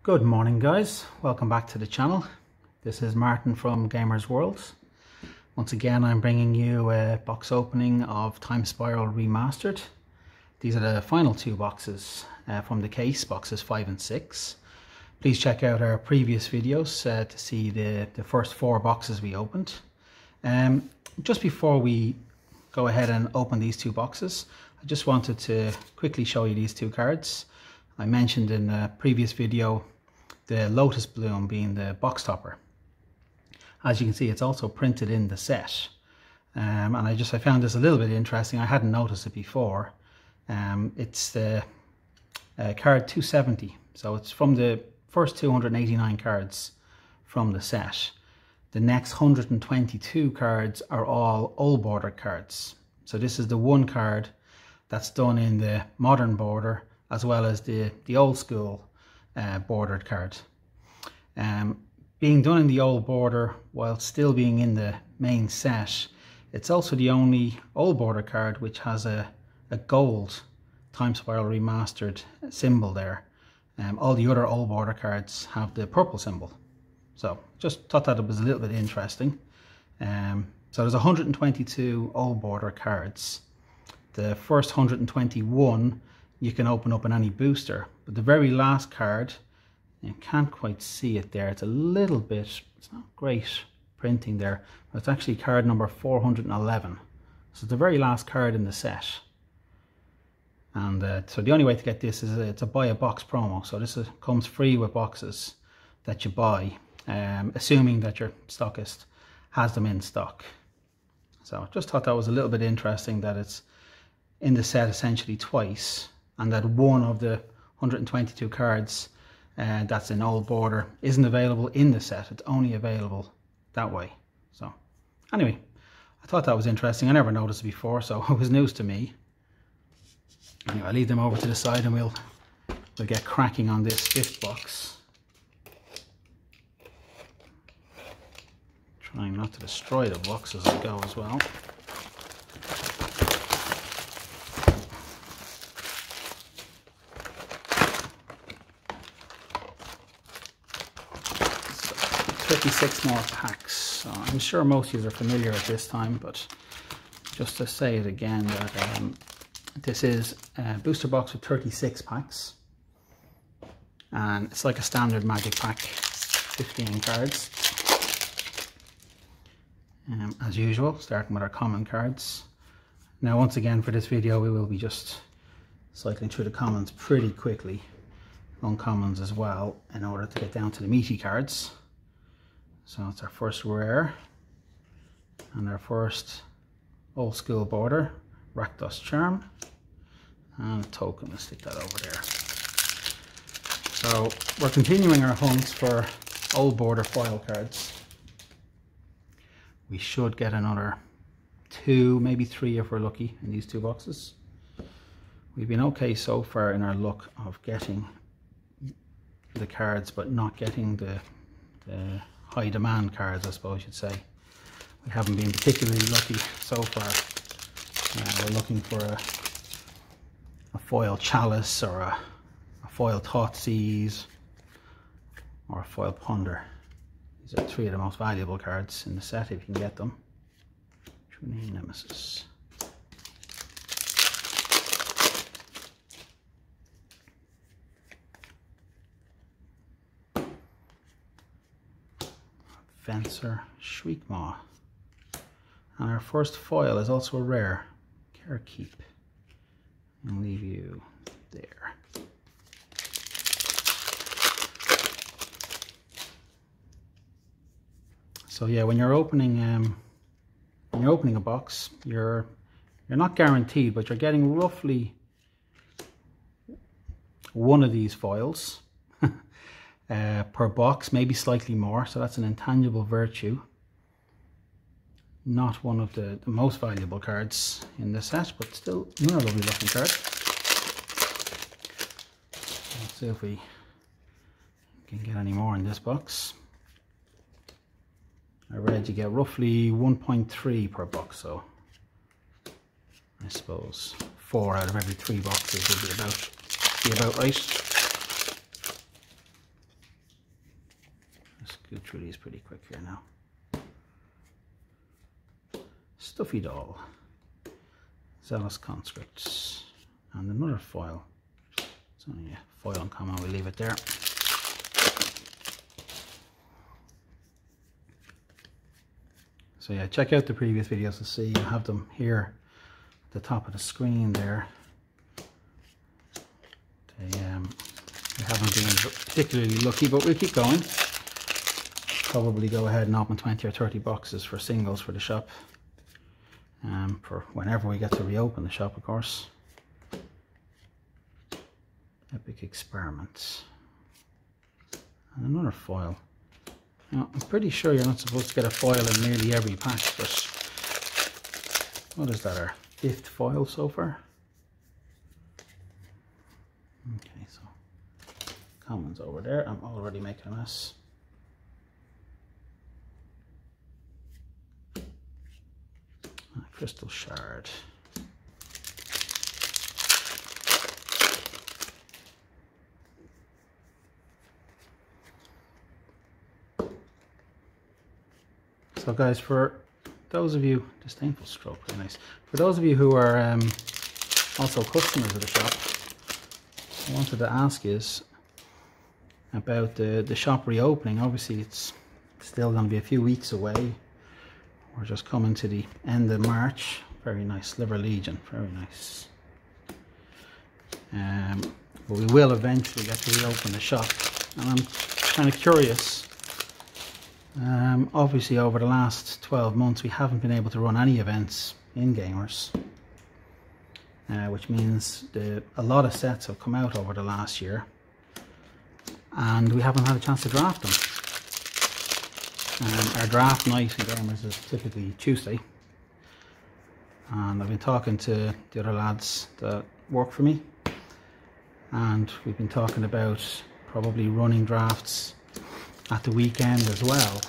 Good morning guys, welcome back to the channel. This is Martin from Gamers World. Once again I'm bringing you a box opening of Time Spiral Remastered. These are the final two boxes from the case, boxes 5 and 6. Please check out our previous videos to see the first 4 boxes we opened. Just before we go ahead and open these two boxes, I just wanted to quickly show you these two cards. I mentioned in a previous video the Lotus Bloom being the box topper. As you can see, it's also printed in the set, and I found this a little bit interesting. I hadn't noticed it before. It's the card 270, so it's from the first 289 cards from the set. The next 122 cards are all old border cards, so this is the one card that's done in the modern border as well as the old school bordered card. Being done in the old border while still being in the main set, it's also the only old border card which has a gold Time Spiral Remastered symbol there. All the other old border cards have the purple symbol. So just thought that it was a little bit interesting. So there's 122 old border cards. The first 121 you can open up in any booster, but the very last card, you can't quite see it there, it's a little bit, it's not great printing there, but it's actually card number 411. So it's the very last card in the set. And so the only way to get this is it's a buy a box promo. So this comes free with boxes that you buy, assuming that your stockist has them in stock. So just thought that was a little bit interesting that it's in the set essentially twice, and that one of the 122 cards that's in old border isn't available in the set. It's only available that way. So anyway, I thought that was interesting. I never noticed it before, so it was news to me. Anyway, I'll leave them over to the side and we'll get cracking on this 5th box. Trying not to destroy the box as I go as well. So, 36 more packs. So I'm sure most of you are familiar at this time, but just to say it again, that this is a booster box with 36 packs, and it's like a standard magic pack, 15 cards. As usual, starting with our common cards. Now once again for this video we will be just cycling through the commons pretty quickly, uncommons as well, in order to get down to the meaty cards. So it's our first rare and our first old school border, Rakdos Charm, and a token. Let's stick that over there. So we're continuing our hunts for old border foil cards. We should get another 2, maybe 3 if we're lucky in these 2 boxes. We've been okay so far in our luck of getting the cards, but not getting the high demand cards, I suppose you'd say. We haven't been particularly lucky so far. We're looking for a foil Chalice, or a foil Thoughtseize, or a foil Ponder. These are 3 of the most valuable cards in the set if you can get them. True Name Nemesis. Fencer Shriekmaw. And our first foil is also a rare, Carekeep. I'll leave you there. So yeah, when you're opening a box, you're not guaranteed, but you're getting roughly one of these foils per box, maybe slightly more. So that's an intangible virtue. Not one of the most valuable cards in the set, but still another lovely looking card. Let's see if we can get any more in this box. I read you get roughly 1.3 per box, so I suppose 4 out of every 3 boxes would be about right. go through these pretty quick here now. Stuffy Doll, Zealous Conscripts, and another foil. It's only a foil uncommon, we'll leave it there. So yeah, check out the previous videos to see. I have them here at the top of the screen there. We haven't been particularly lucky, but we'll keep going. Probably go ahead and open 20 or 30 boxes for singles for the shop. For whenever we get to reopen the shop, of course. Epic Experiments. And another foil. Now, I'm pretty sure you're not supposed to get a foil in nearly every pack, but what is that, our 5th foil so far? Okay, so commons over there. I'm already making a mess. Crystal Shard. So guys, for those of you, disdainful stroke, very nice. For those of you who are also customers of the shop, I wanted to ask you about the shop reopening. Obviously it's still going to be a few weeks away. We're just coming to the end of March. Very nice, Liver Legion, very nice. But we will eventually get to reopen the shop, and I'm kind of curious. Obviously over the last 12 months we haven't been able to run any events in Gamers, which means a lot of sets have come out over the last year and we haven't had a chance to draft them. Our draft night in Gamers is typically Tuesday, and I've been talking to the other lads that work for me, and we've been talking about probably running drafts at the weekend as well.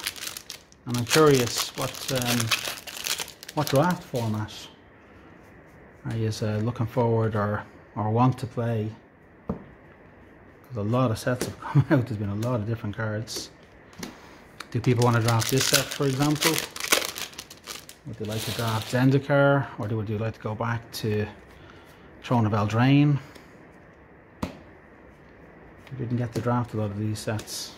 And I'm curious what draft format are you looking forward or want to play? Because a lot of sets have come out. There's been a lot of different cards. Do people want to draft this set, for example? Would they like to draft Zendikar, or would you like to go back to Throne of Eldraine? We didn't get to draft a lot of these sets.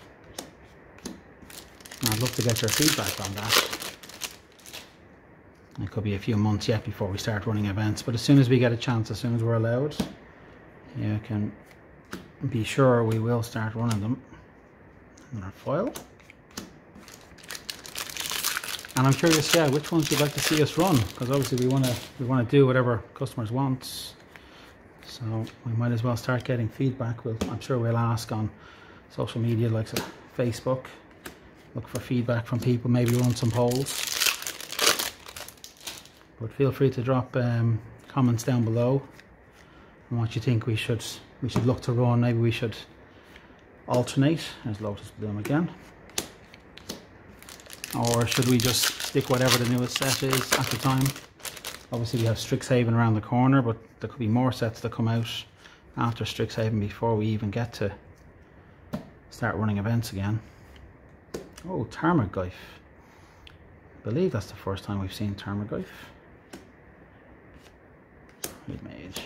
I'd love to get your feedback on that. It could be a few months yet before we start running events, but as soon as we get a chance, as soon as we're allowed, you can be sure we will start running them. Another foil. And I'm curious, yeah, which ones you'd like to see us run, because obviously we want to do whatever customers want. So we might as well start getting feedback. I'm sure we'll ask on social media like Facebook. Look for feedback from people, maybe run some polls. But feel free to drop comments down below on what you think we should look to run. Maybe we should alternate. There's Lotus Bloom again. Or should we just stick whatever the newest set is at the time? Obviously we have Strixhaven around the corner, but there could be more sets that come out after Strixhaven before we even get to start running events again. Oh, Tarmogoyf. I believe that's the first time we've seen Tarmogoyf. Remade.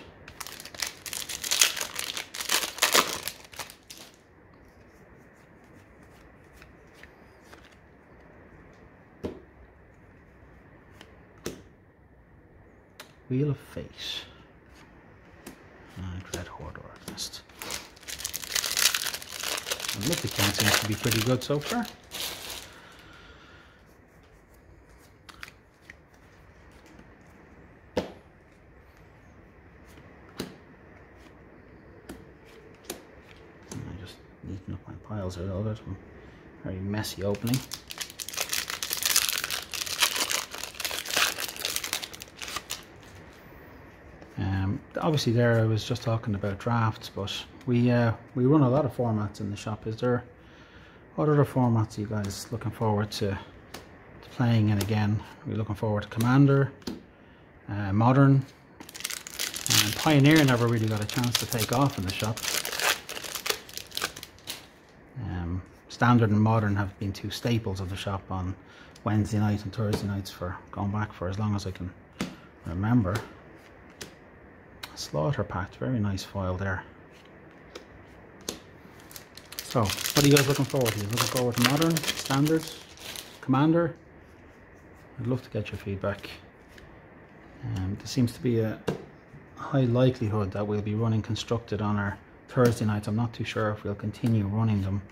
Wheel of Fate. And Red Horde Organist. And Mythic Count seems to be pretty good so far. I'm just neating up my piles a little bit. Very messy opening. Obviously there I was just talking about drafts, but we run a lot of formats in the shop. Is there what other formats are you guys looking forward to playing in again? Are we looking forward to Commander, Modern, and Pioneer never really got a chance to take off in the shop. Standard and Modern have been two staples of the shop on Wednesday night and Thursday nights for going back for as long as I can remember. Slaughter Pact, very nice foil there. So, what are you guys looking forward to? Looking forward to Modern, Standard, Commander? I'd love to get your feedback. There seems to be a high likelihood that we'll be running Constructed on our Thursday nights. I'm not too sure if we'll continue running them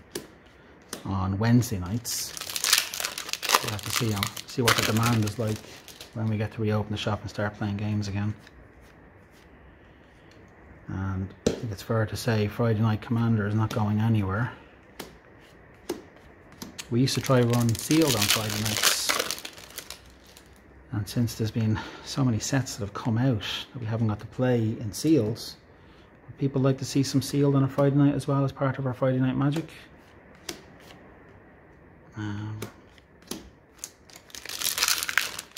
on Wednesday nights. We'll have to see what the demand is like when we get to reopen the shop and start playing games again. And I think it's fair to say Friday Night Commander is not going anywhere. We used to try run Sealed on Friday nights, and since there's been so many sets that have come out that we haven't got to play in Seals, would people like to see some Sealed on a Friday night as well as part of our Friday Night Magic?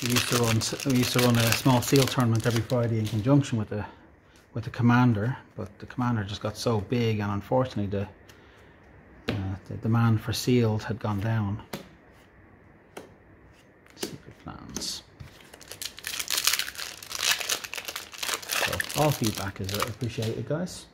We used to run a small Seal tournament every Friday in conjunction with the Commander, but the Commander just got so big, and unfortunately the demand for Sealed had gone down. Secret Plans. So all feedback is appreciated, guys.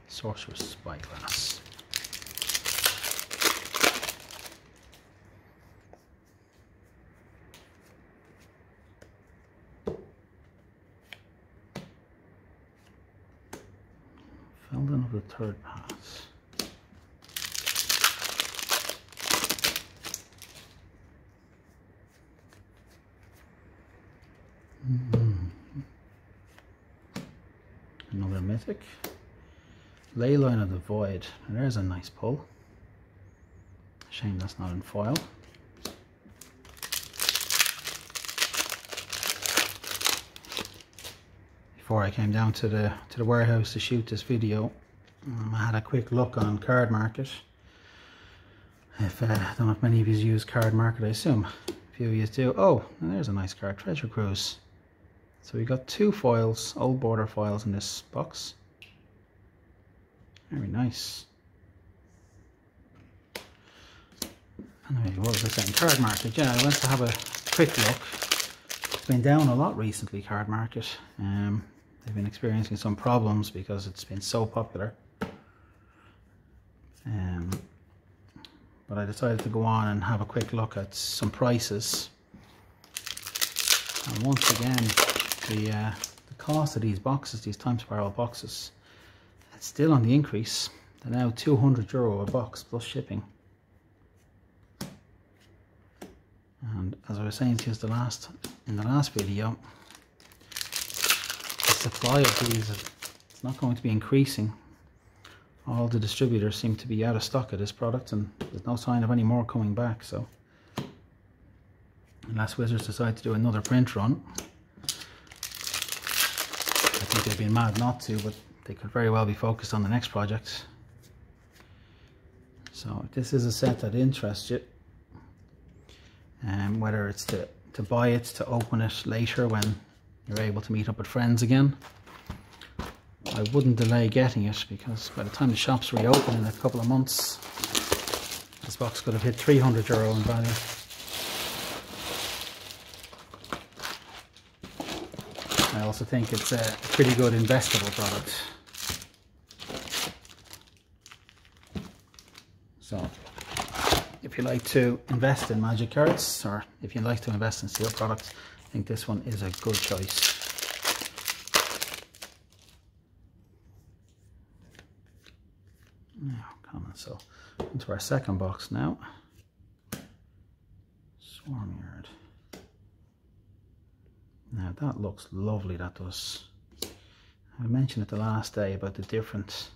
Sorcerer's Spyglass. Felden of the Third Pass. Another mythic. Leyline of the Void. And there's a nice pull. Shame that's not in foil. Before I came down to the warehouse to shoot this video, I had a quick look on Card Market. I don't know if many of you use Card Market, I assume a few of you do. Oh, and there's a nice card, Treasure Cruise. So we got two foils, old border foils in this box. Very nice. Anyway, what was I saying? Card Market, yeah, I went to have a quick look. It's been down a lot recently, Card Market. They've been experiencing some problems because it's been so popular. But I decided to go on and have a quick look at some prices. And once again, the cost of these boxes, these Time Spiral boxes, it's still on the increase. They're now €200 a box plus shipping. And as I was saying to you in the last video, the supply of these is not going to be increasing. All the distributors seem to be out of stock of this product, and there's no sign of any more coming back. So unless Wizards decide to do another print run, I think they've been mad not to, but they could very well be focused on the next project. So if this is a set that interests you, whether it's to buy it, to open it later when you're able to meet up with friends again, I wouldn't delay getting it, because by the time the shops reopen in a couple of months, this box could have hit €300 in value. I also think it's a pretty good investable product. So if you like to invest in Magic cards, or if you like to invest in Seal products, I think this one is a good choice. Now, so into our second box now. Swarmyard. Now that looks lovely, that does. I mentioned it the last day about the different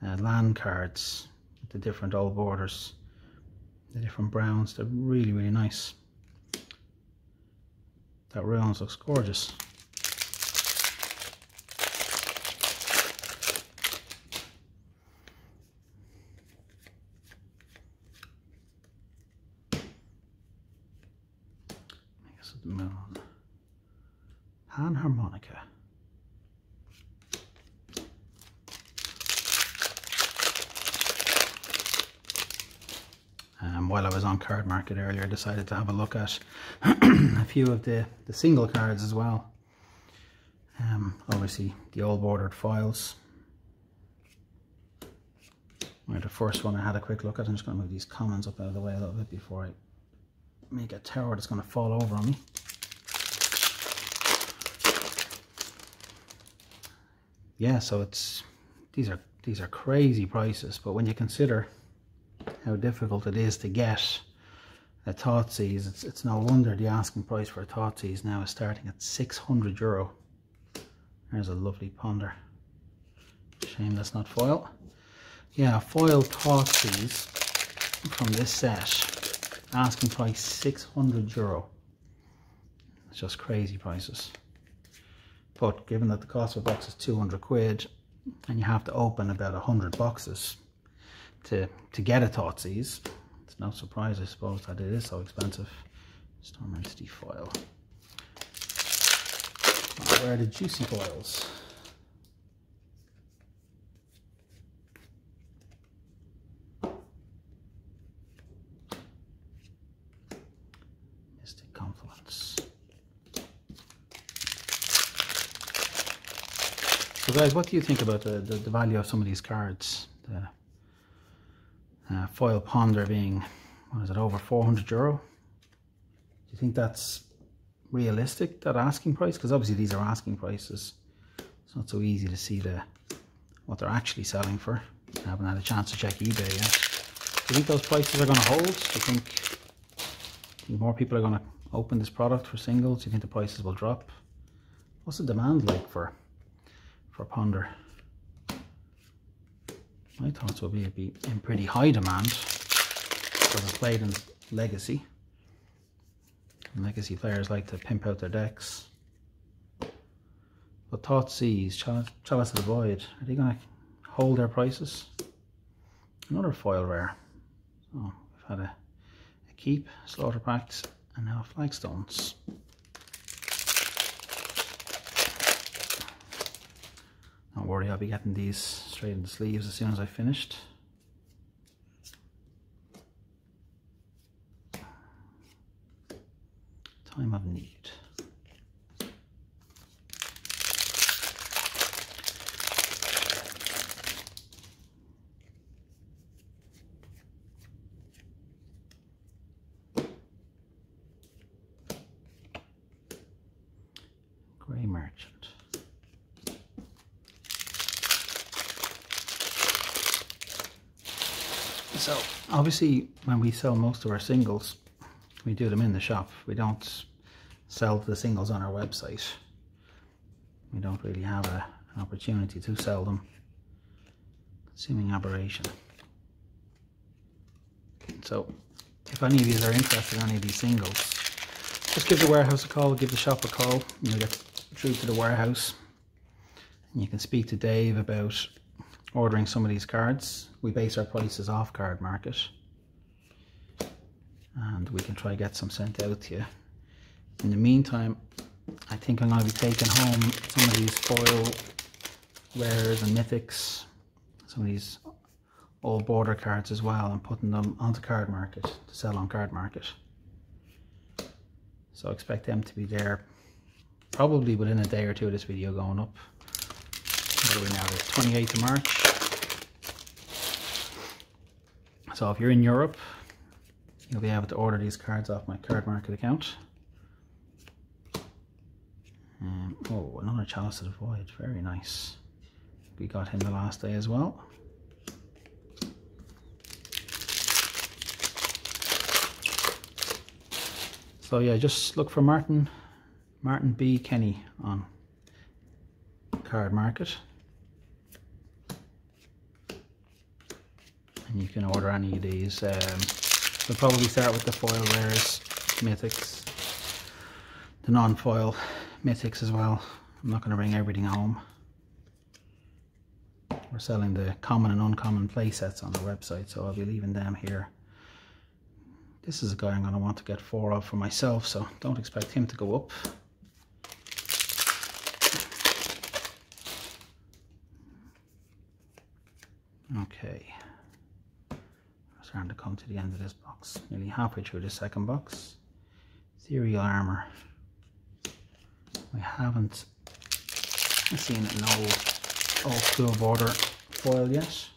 land cards, the different old borders, the different browns. They're really, really nice. That ruins looks gorgeous. I guess it's the moon. Panharmonica. While I was on Card Market earlier, I decided to have a look at a few of the single cards as well. Obviously the old bordered foils. Right, the first one I had a quick look at. I'm just going to move these commons up out of the way a little bit before I make a tower that's going to fall over on me. Yeah, so these are crazy prices, but when you consider how difficult it is to get a Thoughtseize, it's no wonder the asking price for a Thoughtseize now is starting at €600. There's a lovely ponder. Shame that's not foil. Yeah, foil Thoughtseize from this set, asking price €600. It's just crazy prices. But given that the cost of a box is 200 quid and you have to open about 100 boxes to get a Thoughtseize, it's no surprise I suppose that it is so expensive. Storm Entity foil. Where are the juicy foils? Mystic Confluence. So guys, what do you think about the value of some of these cards? The foil ponder being, what is it, over €400? Do you think that's realistic, that asking price? Because obviously these are asking prices. It's not so easy to see what they're actually selling for. I haven't had a chance to check eBay yet. Do you think those prices are going to hold? Do you think more people are going to open this product for singles? Do you think the prices will drop? What's the demand like for ponder? My thoughts would be in pretty high demand because it's played in Legacy. And Legacy players like to pimp out their decks. But Thoughtseize, Chalice of the Void, are they going to hold their prices? Another foil rare. So we've had a Keep, Slaughter Pacts, and now Flagstones. Don't worry, I'll be getting these straight in the sleeves as soon as I've finished. Time of Need. Grey Merchant. So obviously when we sell most of our singles, we do them in the shop. We don't sell the singles on our website. We don't really have an opportunity to sell them. Seeming Aberration. So if any of you are interested in any of these singles, just give the warehouse a call, give the shop a call, and you'll get through to the warehouse. And you can speak to Dave about ordering some of these cards. We base our prices off Card Market, and we can try get some sent out to you. In the meantime, I think I'm going to be taking home some of these foil rares and mythics, some of these old border cards as well, and putting them onto Card Market to sell on Card Market. So expect them to be there probably within a day or two of this video going up. What are we now? The 28th of March. So if you're in Europe, you'll be able to order these cards off my Card Market account. Oh, another Chalice of the Void, very nice. We got him the last day as well. So yeah, just look for Martin B. Kenny on Card Market. And you can order any of these. We'll probably start with the foil rares, mythics, the non-foil mythics as well. I'm not going to bring everything home. We're selling the common and uncommon play sets on the website, so I'll be leaving them here. This is a guy I'm going to want to get 4 of for myself, so don't expect him to go up. Okay, we're starting to come to the end of this box. Nearly halfway through the second box. Ethereal Armor. We haven't seen an old school border foil yet.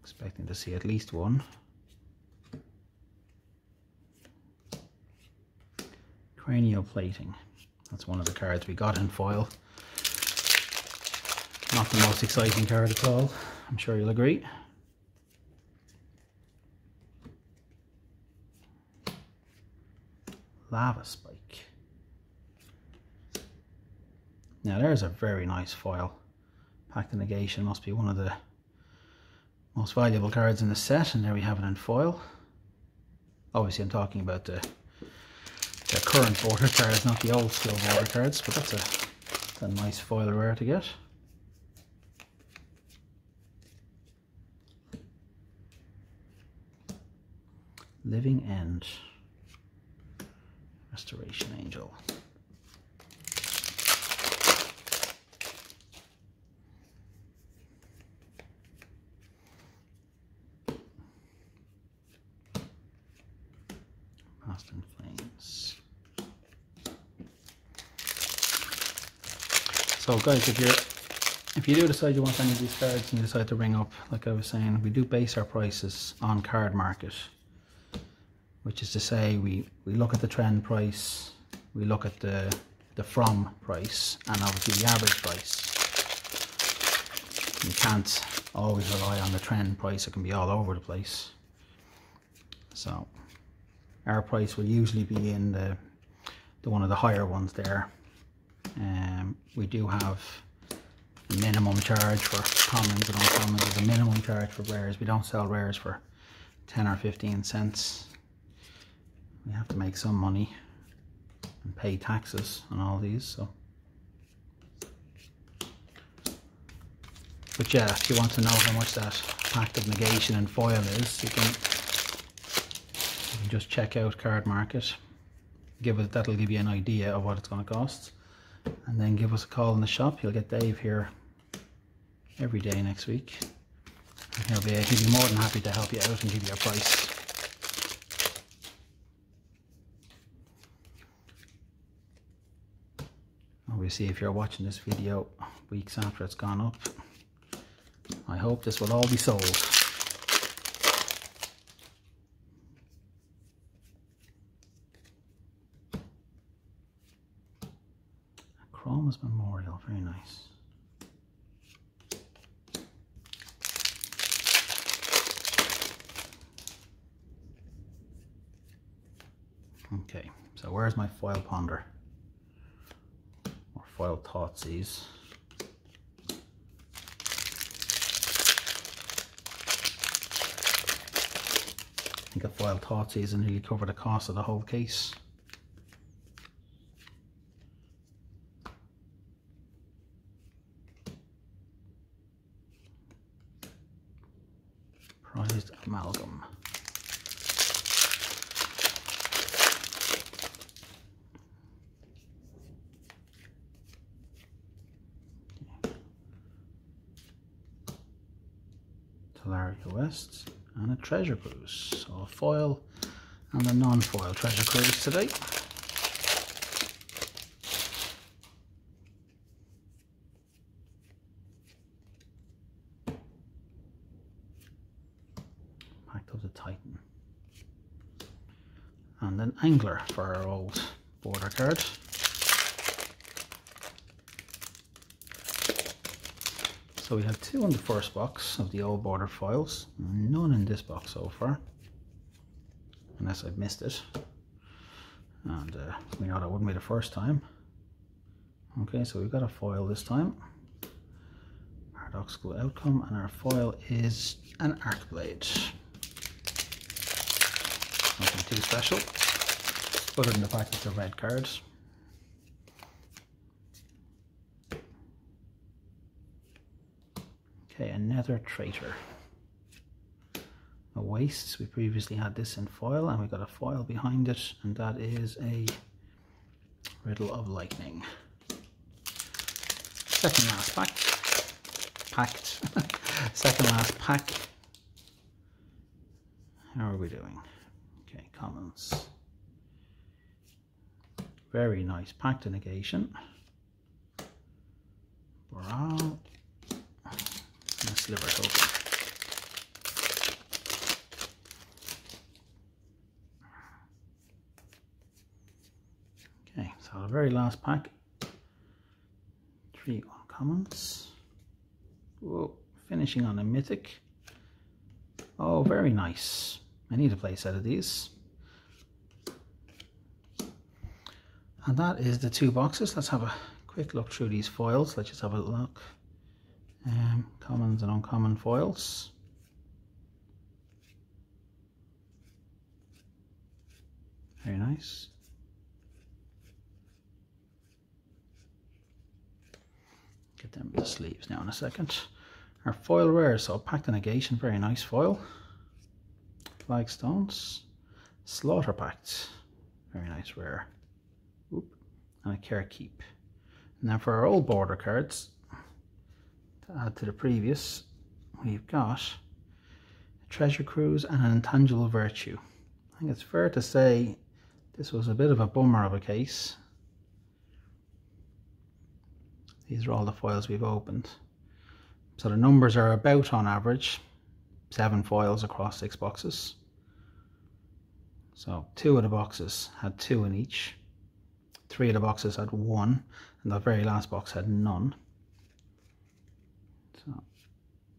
Expecting to see at least one. Cranial Plating. That's one of the cards we got in foil. Not the most exciting card at all, I'm sure you'll agree. Lava Spike. Now there's a very nice foil. Pact of Negation must be one of the most valuable cards in the set, and there we have it in foil. Obviously I'm talking about the current border cards, not the old school border cards, but that's a nice foil rare to get. Living End. Restoration Angel. Past in Flames. So guys, if you do decide you want any of these cards and you decide to ring up, like I was saying, we do base our prices on Card Market, which is to say we look at the trend price, we look at the from price, and obviously the average price. You can't always rely on the trend price, it can be all over the place. So our price will usually be in the one of the higher ones there. We do have a minimum charge for commons and uncommons. There's a minimum charge for rares. We don't sell rares for 10 or 15 cents. We have to make some money and pay taxes on all these. So, but yeah, if you want to know how much that Pact of Negation and foil is, you can just check out Card Market. That'll give you an idea of what it's going to cost, and then give us a call in the shop. You'll get Dave here every day next week, and he'll be more than happy to help you out and give you a price. Obviously, if you're watching this video weeks after it's gone up, I hope this will all be sold. Chroma's Memorial, very nice. Okay, so where's my foil ponder? Or foil Thoughtseize? I think a foil Thoughtseize will nearly cover the cost of the whole case. Prized Amalgam. Talaria West and a Treasure Cruise. So a foil and a non-foil Treasure Cruise today. Pact of the Titan. And an Angler for our old border card. So we have 2 in the first box of the old border foils, none in this box so far, unless I've missed it, and we know that wouldn't be the first time. Okay, so we've got a foil this time, Paradoxical Outcome, and our foil is an Arcblade. Nothing too special, other than the fact it's a red card. Okay, another Traitor. A Waste, we previously had this in foil, and we got a foil behind it, and that is a Riddle of Lightning. Second last pack. packed. Second last pack. How are we doing? Okay, commons. Very nice. Pact of Negation. Morale. And a Sliver Token. Okay, so the very last pack. 3 uncommons. Whoa, finishing on a mythic. Oh, very nice. I need to play a set of these. And that is the 2 boxes. Let's have a quick look through these foils. Let's just have a look. Commons and uncommon foils. Very nice. Get them with the sleeves now in a second. Our foil rare, so Pact of Negation, very nice foil. Flagstones. Slaughter Pact, very nice rare. Oop. And a Care Keep. Now for our old border cards, to add to the previous, we've got a Treasure Cruise and an Intangible Virtue. I think it's fair to say this was a bit of a bummer of a case. These are all the foils we've opened. So the numbers are about, on average, 7 foils across 6 boxes. So 2 of the boxes had 2 in each. 3 of the boxes had 1, and the very last box had none. So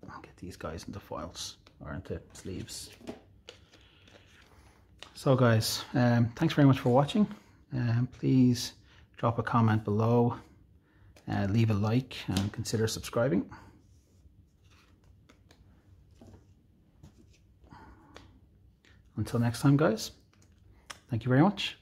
I'll get these guys into foils, or into sleeves. So guys, thanks very much for watching. Please drop a comment below, leave a like, and consider subscribing. Until next time guys, thank you very much.